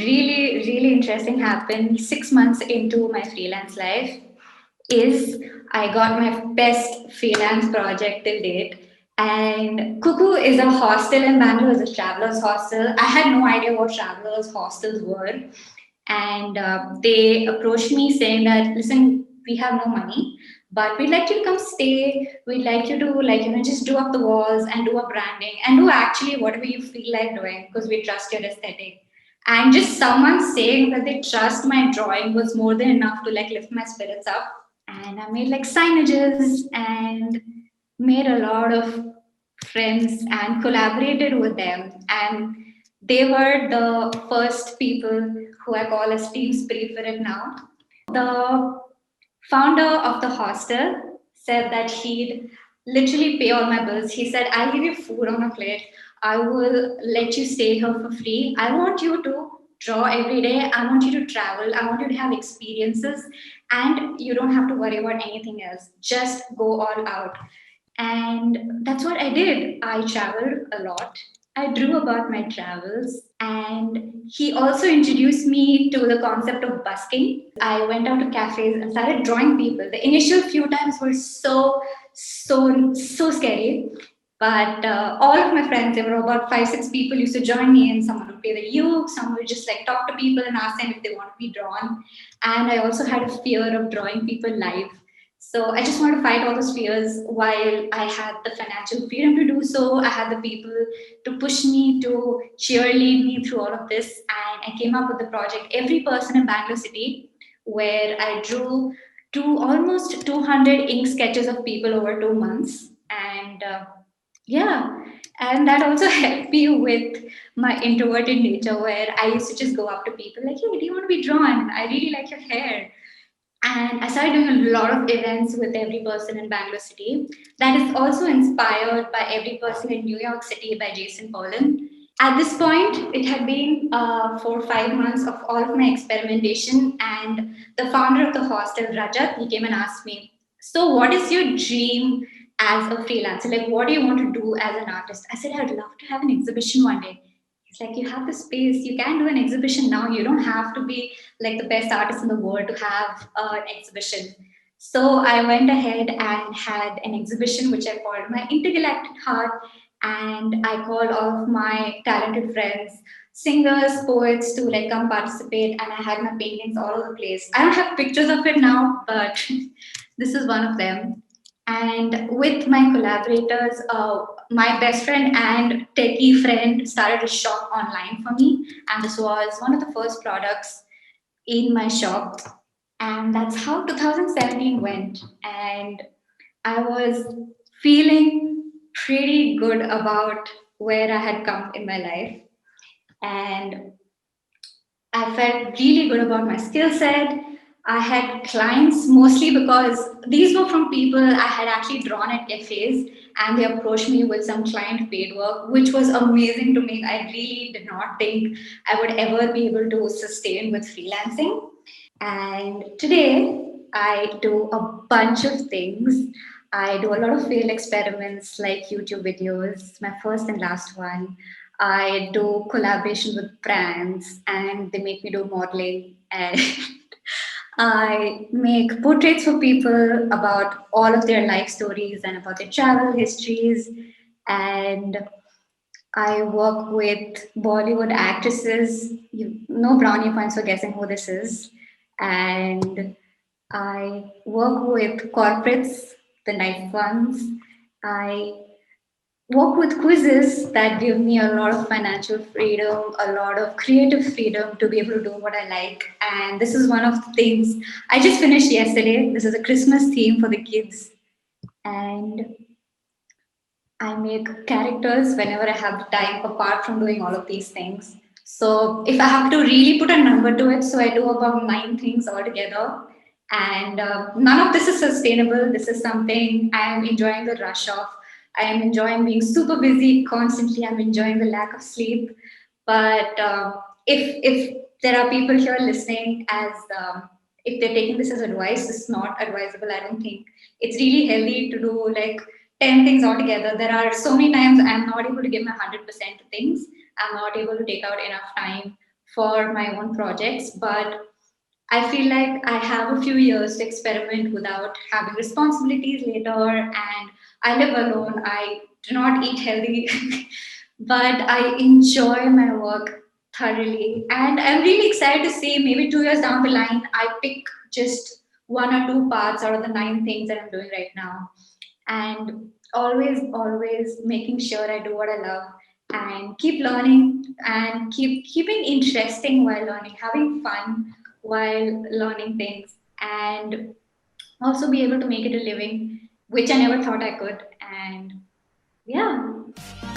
really interesting happened 6 months into my freelance life is I got my best freelance project till date. And Cuckoo is a hostel in Bangalore, is a travelers hostel. I had no idea what travelers hostels were. And they approached me saying that, listen, we have no money, but we'd like you to come stay. We'd like you to just do up the walls and do a branding and do actually whatever you feel like doing because we trust your aesthetic. And just someone saying that they trust my drawing was more than enough to like lift my spirits up. And I made like signages and made a lot of friends and collaborated with them. And they were the first people who I call as Team Spreefirit now. The founder of the hostel said that he'd literally pay all my bills. He said, I'll give you food on a plate. I will let you stay here for free. I want you to draw every day. I want you to travel. I want you to have experiences. And you don't have to worry about anything else. Just go all out. And that's what I did. I traveled a lot. I drew about my travels, and he also introduced me to the concept of busking. I went out to cafes and started drawing people. The initial few times were so scary. But all of my friends, there were about 5, 6 people used to join me, and someone would play the uke, someone would just like talk to people and ask them if they want to be drawn. And I also had a fear of drawing people live. So I just wanted to fight all those fears while I had the financial freedom to do so. I had the people to push me, to cheerlead me through all of this. And I came up with the project Every Person in Bangalore City, where I drew almost 200 ink sketches of people over 2 months. And yeah, and that also helped me with my introverted nature, where I used to just go up to people like, hey, do you want to be drawn? I really like your hair. And I started doing a lot of events with Every Person in Bangalore City. That is also inspired by Every Person in New York City by Jason Pollan. At this point, it had been 4 or 5 months of all of my experimentation, and the founder of the hostel, Rajat, he came and asked me, "So, what is your dream as a freelancer? Like, what do you want to do as an artist?" I said, "I'd love to have an exhibition one day." It's like, you have the space, you can do an exhibition now. You don't have to be like the best artist in the world to have an exhibition. So I went ahead and had an exhibition which I called my Intergalactic Heart, and I called all of my talented friends, singers, poets to like come participate, and I had my paintings all over the place. I don't have pictures of it now, but this is one of them. And with my collaborators, my best friend and techie friend started a shop online for me, and this was one of the first products in my shop. And that's how 2017 went. And I was feeling pretty good about where I had come in my life. And I felt really good about my skill set. I had clients mostly because these were from people I had actually drawn at cafes, and they approached me with some client paid work, which was amazing to me. I really did not think I would ever be able to sustain with freelancing. And today I do a bunch of things. I do a lot of field experiments like YouTube videos, my first and last one. I do collaboration with brands and they make me do modeling. And I make portraits for people about all of their life stories and about their travel histories. And I work with Bollywood actresses. No brownie points for guessing who this is. And I work with corporates, the nice ones. I work with quizzes that give me a lot of financial freedom, a lot of creative freedom to be able to do what I like. And this is one of the things I just finished yesterday. This is a Christmas theme for the kids. And I make characters whenever I have the time, apart from doing all of these things. So if I have to really put a number to it, so I do about 9 things altogether. And none of this is sustainable. This is something I am enjoying the rush of. I am enjoying being super busy constantly. I'm enjoying the lack of sleep. But if there are people here listening, as if they're taking this as advice, this is not advisable. I don't think it's really healthy to do like 10 things altogether. There are so many times I'm not able to give my 100% to things. I'm not able to take out enough time for my own projects, but I feel like I have a few years to experiment without having responsibilities later, and I live alone. I do not eat healthy, but I enjoy my work thoroughly. And I'm really excited to see maybe 2 years down the line, I pick just one or two parts out of the nine things that I'm doing right now, and always making sure I do what I love and keep learning and keeping interesting while learning, having fun while learning things, and also be able to make it a living, which I never thought I could. And yeah.